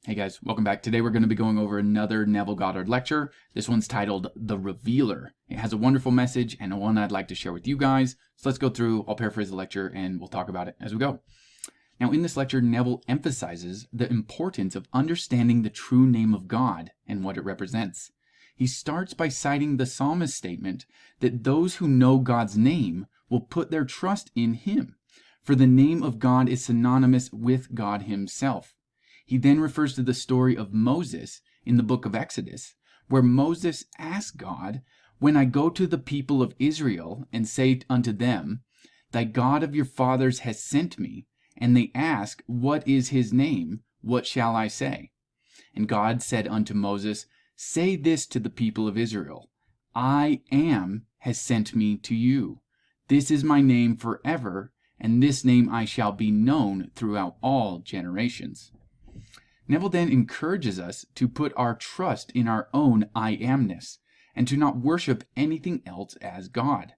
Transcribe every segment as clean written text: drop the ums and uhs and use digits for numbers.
Hey guys, welcome back. Today we're going to be going over another Neville Goddard lecture. This one's titled The Revealer. It has a wonderful message and one I'd like to share with you guys. So let's go through, I'll paraphrase the lecture and we'll talk about it as we go. Now in this lecture, Neville emphasizes the importance of understanding the true name of God and what it represents. He starts by citing the psalmist's statement that those who know God's name will put their trust in Him, for the name of God is synonymous with God Himself. He then refers to the story of Moses in the book of Exodus, where Moses asked God, "When I go to the people of Israel and say unto them, Thy God of your fathers has sent me, and they ask, What is his name? What shall I say? And God said unto Moses, Say this to the people of Israel, I am has sent me to you. This is my name forever, and this name I shall be known throughout all generations." Neville then encourages us to put our trust in our own I amness and to not worship anything else as God.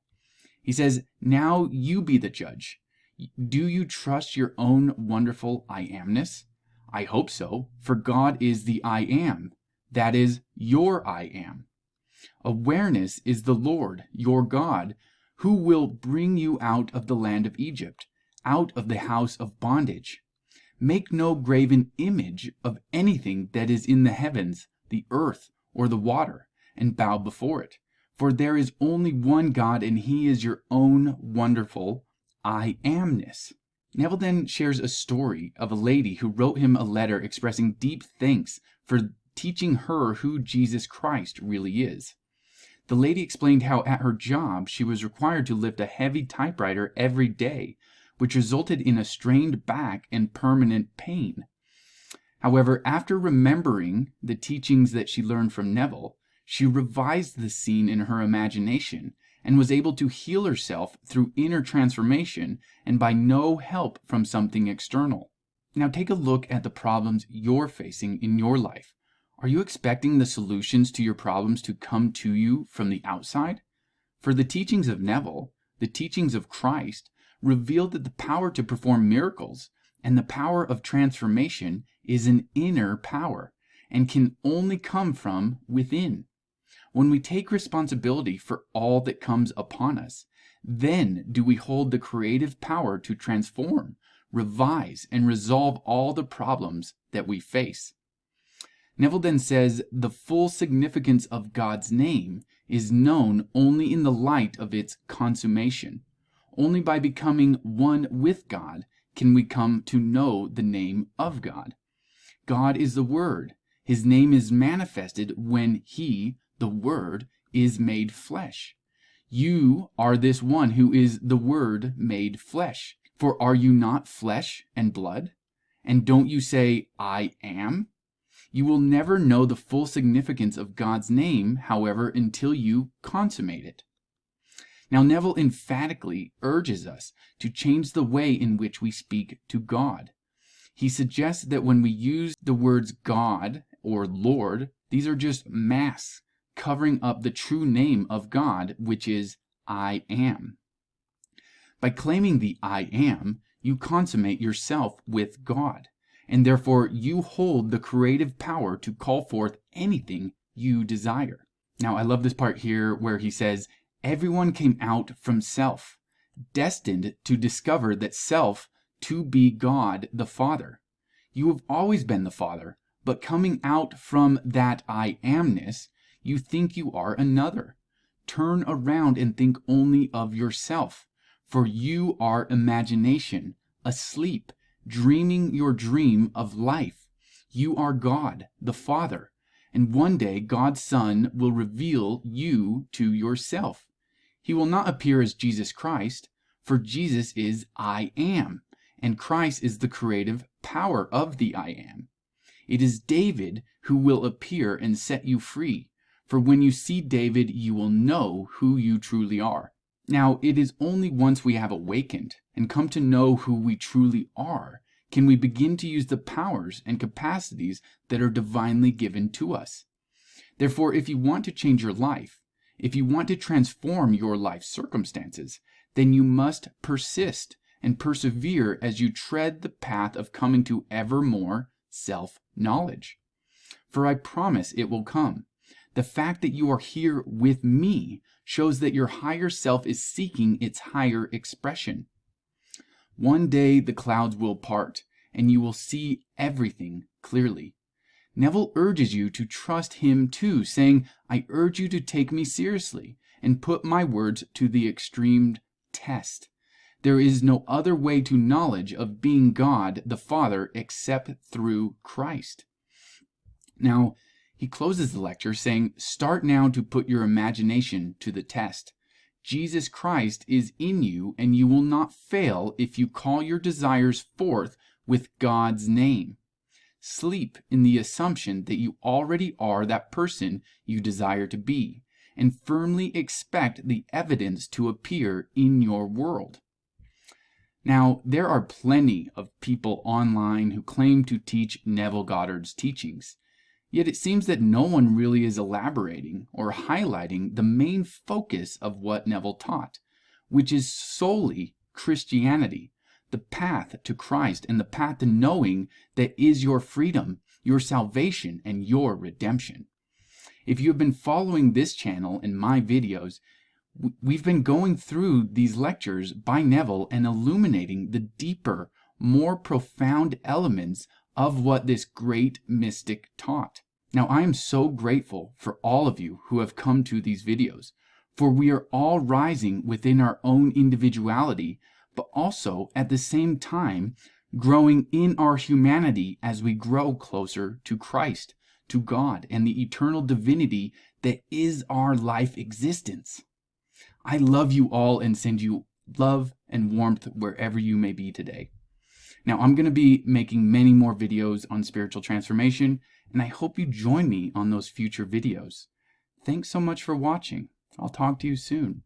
He says, now you be the judge. Do you trust your own wonderful I amness? I hope so, for God is the I am. That is your I am. Awareness is the Lord, your God, who will bring you out of the land of Egypt, out of the house of bondage. Make no graven image of anything that is in the heavens, the earth, or the water, and bow before it. For there is only one God, and He is your own wonderful I amness. Neville then shares a story of a lady who wrote him a letter expressing deep thanks for teaching her who Jesus Christ really is. The lady explained how at her job she was required to lift a heavy typewriter every day, which resulted in a strained back and permanent pain. However, after remembering the teachings that she learned from Neville, she revised the scene in her imagination and was able to heal herself through inner transformation and by no help from something external. Now take a look at the problems you're facing in your life. Are you expecting the solutions to your problems to come to you from the outside? For the teachings of Neville, the teachings of Christ, revealed that the power to perform miracles and the power of transformation is an inner power and can only come from within. When we take responsibility for all that comes upon us, then do we hold the creative power to transform, revise, and resolve all the problems that we face. Neville then says the full significance of God's name is known only in the light of its consummation. Only by becoming one with God can we come to know the name of God. God is the Word. His name is manifested when He, the Word, is made flesh. You are this one who is the Word made flesh. For are you not flesh and blood? And don't you say, I am? You will never know the full significance of God's name, however, until you consummate it. Now, Neville emphatically urges us to change the way in which we speak to God. He suggests that when we use the words God or Lord, these are just masks covering up the true name of God, which is I am. By claiming the I am, you consummate yourself with God, and therefore you hold the creative power to call forth anything you desire. Now, I love this part here where he says, everyone came out from self, destined to discover that self to be God the Father. You have always been the Father, but coming out from that I amness, you think you are another. Turn around and think only of yourself, for you are imagination, asleep, dreaming your dream of life. You are God the Father, and one day God's Son will reveal you to yourself. He will not appear as Jesus Christ, for Jesus is I am, and Christ is the creative power of the I am. It is David who will appear and set you free, for when you see David, you will know who you truly are. Now, it is only once we have awakened and come to know who we truly are, can we begin to use the powers and capacities that are divinely given to us. Therefore, if you want to change your life, if you want to transform your life circumstances, then you must persist and persevere as you tread the path of coming to ever more self knowledge. For I promise it will come. The fact that you are here with me shows that your higher self is seeking its higher expression. One day the clouds will part, and you will see everything clearly. Neville urges you to trust him too, saying, I urge you to take me seriously and put my words to the extreme test. There is no other way to knowledge of being God the Father except through Christ. Now, he closes the lecture saying, start now to put your imagination to the test. Jesus Christ is in you, and you will not fail if you call your desires forth with God's name. Sleep in the assumption that you already are that person you desire to be, and firmly expect the evidence to appear in your world. Now, there are plenty of people online who claim to teach Neville Goddard's teachings. Yet it seems that no one really is elaborating or highlighting the main focus of what Neville taught, which is solely Christianity, the path to Christ and the path to knowing that is your freedom, your salvation, and your redemption. If you have been following this channel and my videos, we've been going through these lectures by Neville and illuminating the deeper, more profound elements of what this great mystic taught. Now, I am so grateful for all of you who have come to these videos, for we are all rising within our own individuality, but also at the same time growing in our humanity as we grow closer to Christ, to God, and the eternal divinity that is our life existence. I love you all and send you love and warmth wherever you may be today. Now, I'm going to be making many more videos on spiritual transformation, and I hope you join me on those future videos. Thanks so much for watching. I'll talk to you soon.